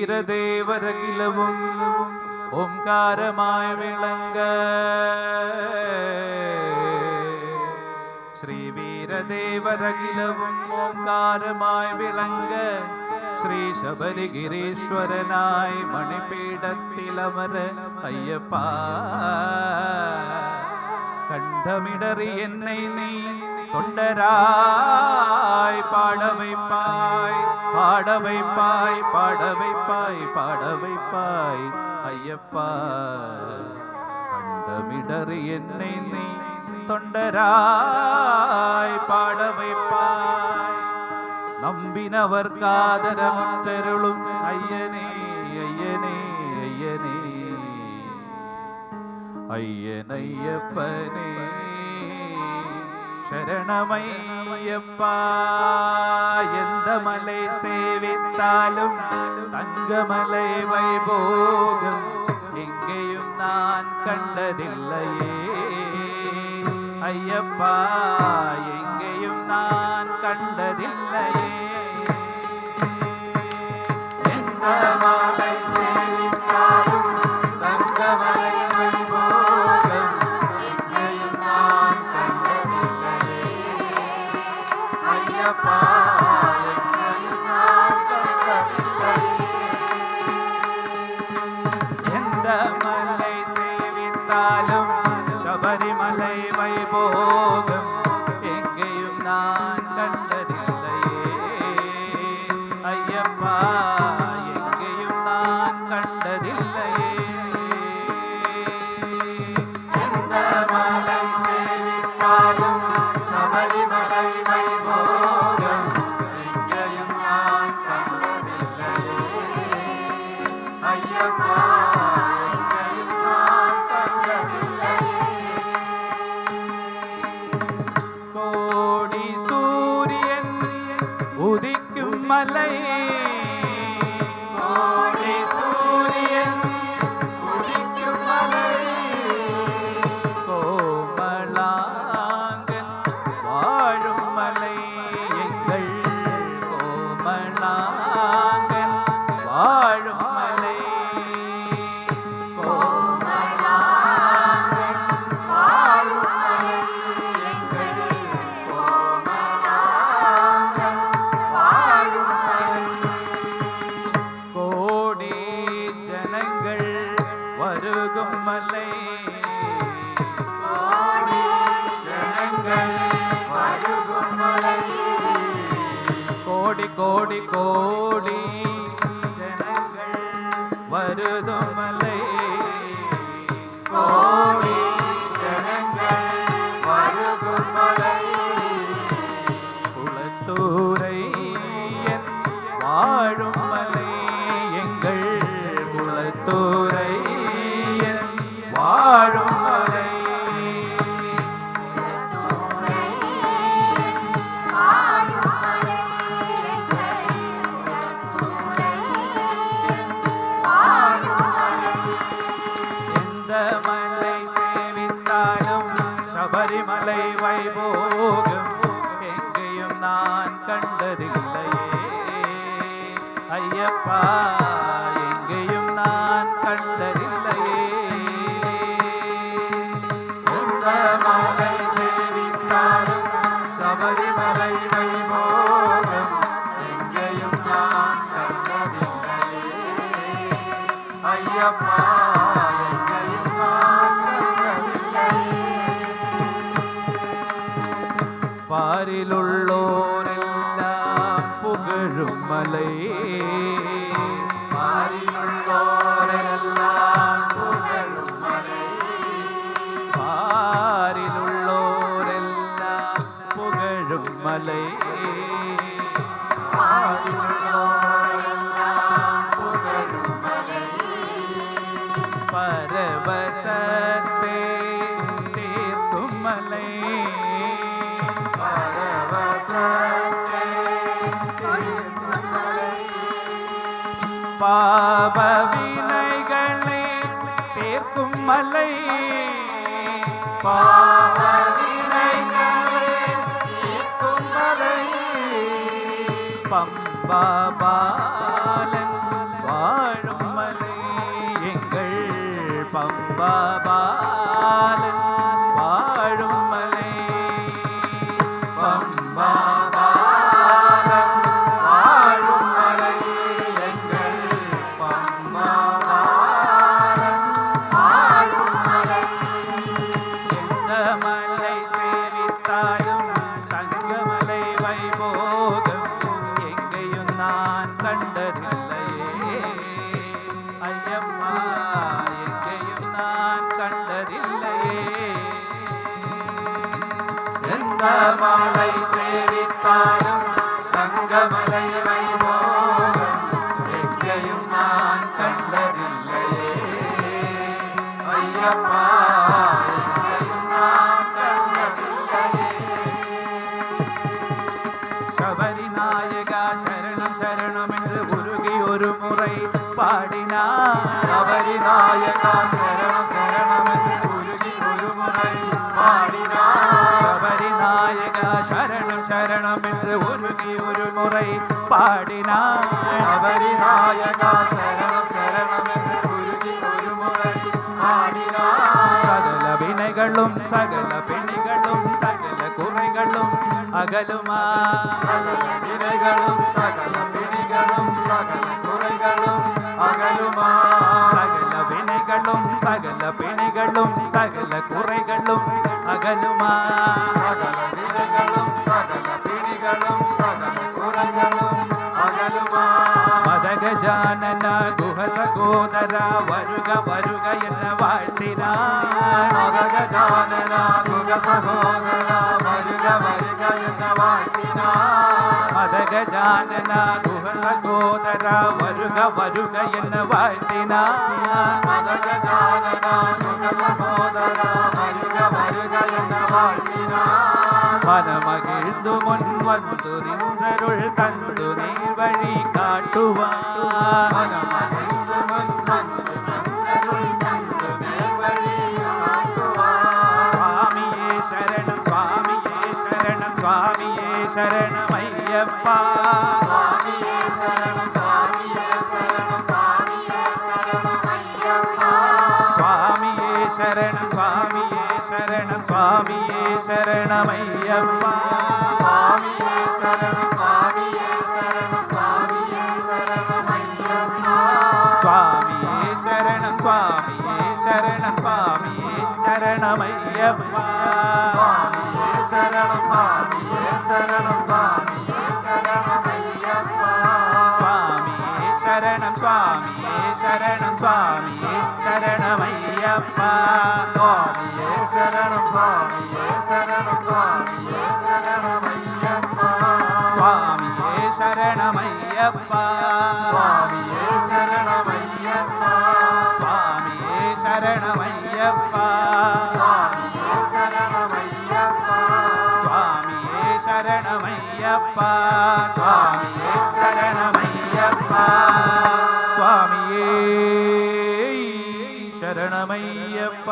വീരദേവരകിലവും ഓംകാരമായി വിളങ്ങ ശ്രീ വീരദേവരകിലവും ഓംകാരമായി വിളങ്ങ ശ്രീ ശബരിഗിരീശ്വരനായി മണിപീഠത്തിലമര അയ്യപ്പ கண்டமிடறி என்னை நீ தொண்டராய் பாட வைப்பாய் பாட வைப்பாய் பாட வைப்பாய் பாட வைப்பாய் ஐயப்பா கண்டமிடறி என்னை நீ தொண்டராய் பாட வைப்பாய் நம்பினவர் காதரமுற்றருளும் ஐயனே ஐயனே ஐயனே ஐயனையப்பனே சரணமையப்பா எந்த மலை சேவித்தாலும் தங்கமலை வைபோகம் எங்கேயும் நான் கண்டதில்லையே ஐயப்பா எங்கேயும் நான் கண்டதில்லையே எந்த மலை சேவித்தாலும் தங்கமலை ശബരിമலை வைபோகம் எங்கேயும் நான் கண்டதில்லையே ஐயப்பா எங்கேயும் நான் கண்டதில்லையே எந்த மலை சேவித்தாலும் சபரிமலை வைபோகம் எங்கேயும் நான் கண்டதில்லையே ஐயப்பா மலை கோடி சூரியன் உதிக்கும் மலை கோமளாங்கன் வாழும் மலை எங்கள் கோமளாங்கன் வாழும் மலை கோமளாங்கன் வாழும் மலை எங்கள் கோமளாங்கன் வருகும் மலை கோடி ஜனங்கள் வருகும் மலை கோடி கோடி கோடி ஜனங்கள் வருதும் மலை கோடி ஜனங்கள் வருகும் மலை குளத்தூரை வாழும் மலை எங்கள் குளத்தூரை வாழும் மலை எந்த மலை சேவித்தாலும் சபரிமலை வைபோகம் எங்கேயும் நான் கண்டதில்லையே ஐயப்பா எங்கேயும் நான் கண்டதில்லையே மலை சேவித்தாலும் சபரிமலை வைபோகம் எங்கேயும் நான் கண்டதில்லையே ஐயப்பா எங்கேயும் நான் கண்டதில்லையே பாரிலுள்ளோரெல்லாம் புகழும் மலை பாரிலுள்ளோரெல்லாம் புகழும் மலை பாரிலுள்ளோரெல்லாம் புகழும் மலை பாரிலுள்ளோரெல்லாம் புகழும் மலை பரவசத்தே தீர்க்கும் மலை பரவசத்தே தீர்க்கும் மலை பாப வினைகளை தீர்க்கும் மலை பாப வினைகளை தீர்க்கும் மலை பம்பா பாலன் தங்கமலை சேவித்தாலும் தங்கமலை வைபோகம் எங்கேயும் நான் கண்டதில்லையே ஐயப்பா எங்கேயும் நான் கண்டதில்லையே. ശബരി നായക ശരണം ശരണം എന്ന് ഉരുകി ഒരു മുறை പാടിനാർ. ശബരി നായക ശരണം ശരണം എന്ന് ഉരുകി ഒരു മുறை പാടിനാർ. ശബരി നായക ശരണം ശരണം എന്ന് ഉരുകി ഒരു മുறை പാടിനാർ. ശബരി നായക ശരണം ശരണം എന്ന് ഉരുകി ഒരു മുறை പാടിനാർ. സകല വിനകളും സകല പിണികളും സകല കുറകളും അകലുമാ. സകല വിനകളും സകല പിണികളും സകല കുറകളും അകലുമാ. സകല വിനകളും സകല പിണികളും സകല കുറകളും അകലുമാ. സകല വിനകളും സകല പിണികളും സകല കുറകളും അകലുമാ. മദഗജാനന ഗുഹ സഹോദര വരുക വരുക എന്ന് വാഴ്ത്തിനാർ. മദഗജാനന ഗുഹ സഹോദര വരുക വരുക എന്ന് വാഴ്ത്തിനാർ. മദഗജാനന ഗുഹ സഹോദര വരുക വരുക എന്ന് വാഴ്ത്തിനാർ. മദഗജാനന ഗുഹ സഹോദര വരുക വരുക എന്ന് വാഴ്ത്തിനാർ. മനമകിഴ്ന്നു മുൻവന്നു നിന്നരുൾ തന്നു നേർവഴി കാട്ടുവാൻ. മനമകിഴ്ന്നു മുൻവന്നു നിന്നരുൾ തന്നു നേർവഴി കാട്ടുവാൻ. സ്വാമിയേ ശരണം സ്വാമിയേ ശരണം സ്വാമിയേ ശരണമയ്യപ്പ. സ്വാമിയേ ശരണം സ്വാമിയേ ശരണം സ്വാമിയേ ശരണമയ്യപ്പ. സ്വാമിയേ ശരണം സ്വാമിയേ ശരണം സ്വാമിയേ ശരണമയ്യപ്പ. സ്വാമിയേ ശരണം സ്വാമിയേ ശരണം സ്വാമിയേ ശരണമയ്യപ്പ. സ്വാമിയേ ശരണം സ്വാമിയേ ശരണം സ്വാമിയേ ശരണമയ്യപ്പ. സ്വാമിയേ ശരണം സ്വാമിയേ ശരണം സ്വാമിയേ ശരണമയ്യപ്പ. സ്വാമിയേ ശരണം സ്വാമിയേ ശരണം സ്വാമിയേ ശരണമയ്യപ്പ. സ്വാമിയേ ശരണം സ്വാമിയേ ശരണം സ്വാമിയേ ശരണമയ്യപ്പ. സ്വാമിയേ ശരണമയ്യപ്പ. സ്വാമിയേ ശരണമയ്യപ്പ. സ്വാമിയേ ശരണമയ്യപ്പ. സ്വാമിയേ ശരണമയ്യപ്പ. സ്വാമിയേ ശരണമയ്യപ്പ. സ്വാമിയേ ശരണമയ്യപ്പ. സ്വാമിയേ ശരണമയ്യപ്പ.